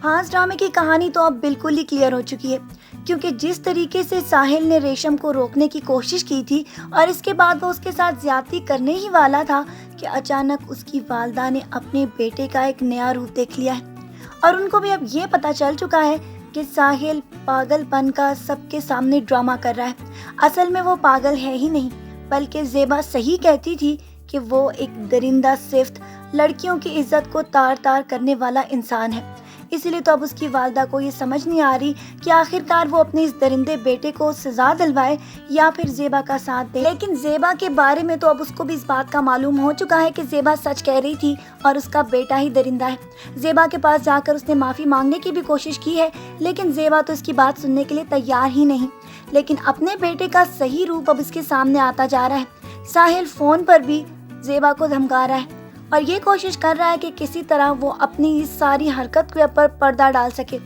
ہاں، اس ڈرامے کی کہانی تو اب بالکل ہی کلیئر ہو چکی ہے، کیونکہ جس طریقے سے ساحل نے ریشم کو روکنے کی کوشش کی تھی اور اس کے بعد وہ اس کے ساتھ زیادتی کرنے ہی والا تھا کہ اچانک اس کی والدہ نے اپنے بیٹے کا ایک نیا روپ دیکھ لیا ہے، اور ان کو بھی اب یہ پتہ چل چکا ہے کہ ساحل پاگل پن کا سب کے سامنے ڈرامہ کر رہا ہے۔ اصل میں وہ پاگل ہے ہی نہیں، بلکہ زیبا صحیح کہتی تھی کہ وہ ایک درندہ صفت، لڑکیوں کی عزت کو تار تار کرنے والا انسان ہے۔ اسی لیے تو اب اس کی والدہ کو یہ سمجھ نہیں آ رہی کہ آخرکار وہ اپنے اس درندے بیٹے کو سزا دلوائے یا پھر زیبا کا ساتھ دے۔ لیکن زیبا کے بارے میں تو اب اس کو بھی اس بات کا معلوم ہو چکا ہے کہ زیبا سچ کہہ رہی تھی اور اس کا بیٹا ہی درندہ ہے۔ زیبا کے پاس جا کر اس نے معافی مانگنے کی بھی کوشش کی ہے، لیکن زیبا تو اس کی بات سننے کے لیے تیار ہی نہیں۔ لیکن اپنے بیٹے کا صحیح روپ اب اس کے سامنے آتا جا رہا ہے۔ ساحل فون پر بھی زیبا کو دھمکا رہا ہے اور یہ کوشش کر رہا ہے کہ کسی طرح وہ اپنی اس ساری حرکت کے اوپر پردہ ڈال سکے۔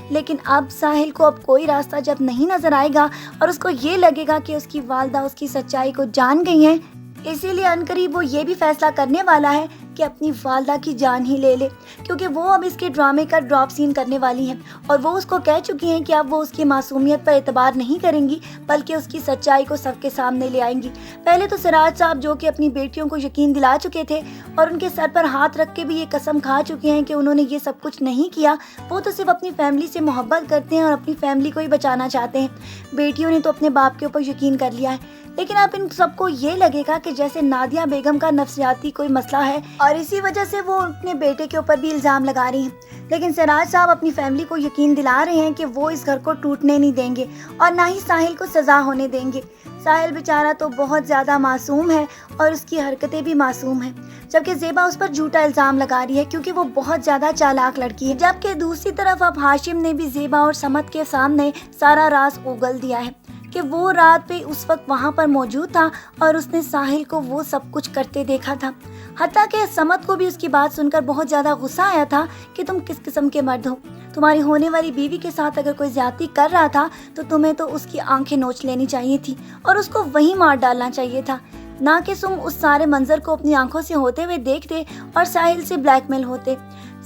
لیکن اب ساحل کو اب کوئی راستہ جب نہیں نظر آئے گا اور اس کو یہ لگے گا کہ اس کی والدہ اس کی سچائی کو جان گئی ہیں، اسی لیے عنقریب وہ یہ بھی فیصلہ کرنے والا ہے کہ اپنی والدہ کی جان ہی لے لے، کیونکہ وہ اب اس کے ڈرامے کا ڈراپ سین کرنے والی ہیں اور وہ اس کو کہہ چکی ہیں کہ اب وہ اس کی معصومیت پر اعتبار نہیں کریں گی، بلکہ اس کی سچائی کو سب کے سامنے لے آئیں گی۔ پہلے تو سراج صاحب جو کہ اپنی بیٹیوں کو یقین دلا چکے تھے اور ان کے سر پر ہاتھ رکھ کے بھی یہ قسم کھا چکے ہیں کہ انہوں نے یہ سب کچھ نہیں کیا، وہ تو صرف اپنی فیملی سے محبت کرتے ہیں اور اپنی فیملی کو ہی بچانا چاہتے ہیں۔ بیٹیوں نے تو اپنے باپ کے اوپر یقین کر لیا ہے، لیکن اب ان سب کو یہ لگے گا کہ جیسے نادیہ بیگم کا نفسیاتی کوئی مسئلہ ہے اور اسی وجہ سے وہ اپنے بیٹے کے اوپر بھی الزام لگا رہی ہیں۔ لیکن سراج صاحب اپنی فیملی کو یقین دلا رہے ہیں کہ وہ اس گھر کو ٹوٹنے نہیں دیں گے اور نہ ہی ساحل کو سزا ہونے دیں گے۔ ساحل بیچارہ تو بہت زیادہ معصوم ہے اور اس کی حرکتیں بھی معصوم ہیں، جبکہ زیبا اس پر جھوٹا الزام لگا رہی ہے کیونکہ وہ بہت زیادہ چالاک لڑکی ہے۔ جبکہ دوسری طرف اب ہاشم نے بھی زیبا اور سمت کے سامنے سارا راز اگل دیا ہے کہ وہ رات پہ اس وقت وہاں پر موجود تھا اور اس نے ساحل کو وہ سب کچھ کرتے دیکھا تھا، حتیٰ کہ سمت کو بھی اس کی بات سن کر بہت زیادہ غصہ آیا تھا کہ تم کس قسم کے مرد ہو، تمہاری ہونے والی بیوی کے ساتھ اگر کوئی زیادتی کر رہا تھا تو تمہیں تو اس کی آنکھیں نوچ لینی چاہیے تھی اور اس کو وہیں مار ڈالنا چاہیے تھا، نہ کہ تم اس سارے منظر کو اپنی آنکھوں سے ہوتے ہوئے دیکھتے اور ساحل سے بلیک میل ہوتے۔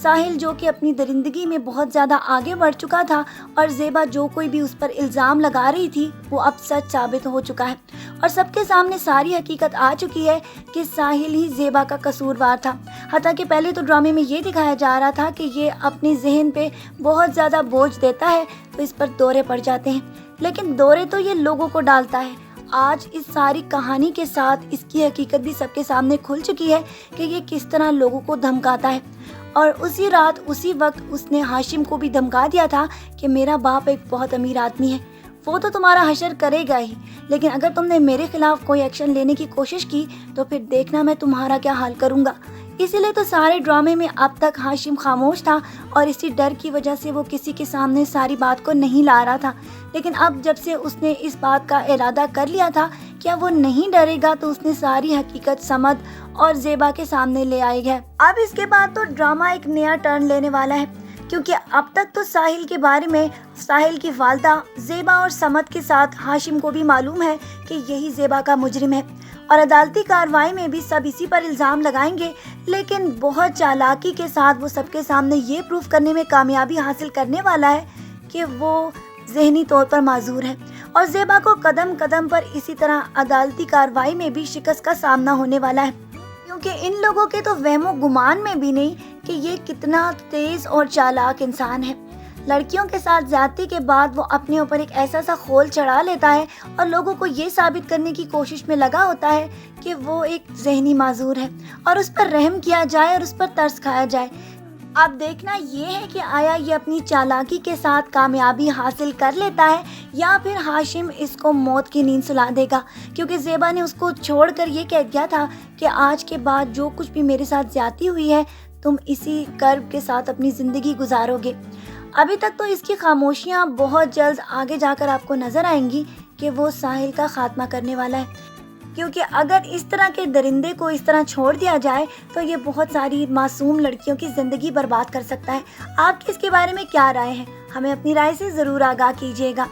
ساحل جو کہ اپنی درندگی میں بہت زیادہ آگے بڑھ چکا تھا اور زیبا جو کوئی بھی اس پر الزام لگا رہی تھی وہ اب سچ ثابت ہو چکا ہے اور سب کے سامنے ساری حقیقت آ چکی ہے کہ ساحل ہی زیبا کا قصوروار تھا۔ حتیٰ کہ پہلے تو ڈرامے میں یہ دکھایا جا رہا تھا کہ یہ اپنے ذہن پہ بہت زیادہ بوجھ دیتا ہے تو اس پر دورے پڑ جاتے ہیں، لیکن دورے تو یہ لوگوں کو ڈالتا ہے۔ آج اس ساری کہانی کے ساتھ اس کی حقیقت بھی سب کے سامنے کھل چکی ہے کہ یہ کس طرح لوگوں کو دھمکاتا ہے، اور اسی رات اسی وقت اس نے ہاشم کو بھی دھمکا دیا تھا کہ میرا باپ ایک بہت امیر آدمی ہے، وہ تو تمہارا حشر کرے گا ہی، لیکن اگر تم نے میرے خلاف کوئی ایکشن لینے کی کوشش کی تو پھر دیکھنا میں تمہارا کیا حال کروں گا۔ اسی لیے تو سارے ڈرامے میں اب تک ہاشم خاموش تھا اور اسی ڈر کی وجہ سے وہ کسی کے سامنے ساری بات کو نہیں لا رہا تھا، لیکن اب جب سے اس نے اس بات کا ارادہ کر لیا تھا کہ وہ نہیں ڈرے گا تو اس نے ساری حقیقت سمد اور زیبا کے سامنے لے آئی ہے۔ اب اس کے بعد تو ڈرامہ ایک نیا ٹرن لینے والا ہے، کیونکہ اب تک تو ساحل کے بارے میں ساحل کی والدہ زیبا اور سمت کے ساتھ ہاشم کو بھی معلوم ہے کہ یہی زیبا کا مجرم ہے اور عدالتی کارروائی میں بھی سب اسی پر الزام لگائیں گے، لیکن بہت چالاکی کے ساتھ وہ سب کے سامنے یہ پروف کرنے میں کامیابی حاصل کرنے والا ہے کہ وہ ذہنی طور پر معذور ہے، اور زیبا کو قدم قدم پر اسی طرح عدالتی کارروائی میں بھی شکست کا سامنا ہونے والا ہے، کیونکہ ان لوگوں کے تو وہم و گمان میں بھی نہیں کہ یہ کتنا تیز اور چالاک انسان ہے۔ لڑکیوں کے ساتھ زیادتی کے بعد وہ اپنے اوپر ایک ایسا سا خول چڑھا لیتا ہے اور لوگوں کو یہ ثابت کرنے کی کوشش میں لگا ہوتا ہے کہ وہ ایک ذہنی معذور ہے اور اس پر رحم کیا جائے اور اس پر ترس کھایا جائے۔ اب دیکھنا یہ ہے کہ آیا یہ اپنی چالاکی کے ساتھ کامیابی حاصل کر لیتا ہے یا پھر ہاشم اس کو موت کی نیند سلا دے گا، کیونکہ زیبا نے اس کو چھوڑ کر یہ کہہ دیا تھا کہ آج کے بعد جو کچھ بھی میرے ساتھ زیادتی ہوئی ہے تم اسی کرب کے ساتھ اپنی زندگی گزارو گے۔ ابھی تک تو اس کی خاموشیاں بہت جلد آگے جا کر آپ کو نظر آئیں گی کہ وہ ساحل کا خاتمہ کرنے والا ہے، کیونکہ اگر اس طرح کے درندے کو اس طرح چھوڑ دیا جائے تو یہ بہت ساری معصوم لڑکیوں کی زندگی برباد کر سکتا ہے۔ آپ کی اس کے بارے میں کیا رائے ہے؟ ہمیں اپنی رائے سے ضرور آگاہ کیجیے گا،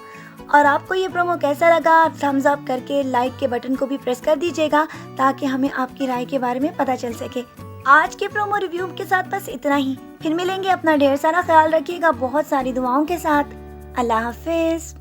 اور آپ کو یہ پرومو کیسا لگا تھمز اپ کر کے لائک کے بٹن کو بھی پریس کر دیجیے گا تاکہ ہمیں آپ کی رائے کے بارے میں پتہ چل سکے۔ آج کے پرومو ریویو کے ساتھ بس اتنا ہی۔ پھر ملیں گے، اپنا ڈھیر سارا خیال رکھیے گا بہت ساری دعاؤں کے ساتھ۔ اللہ حافظ۔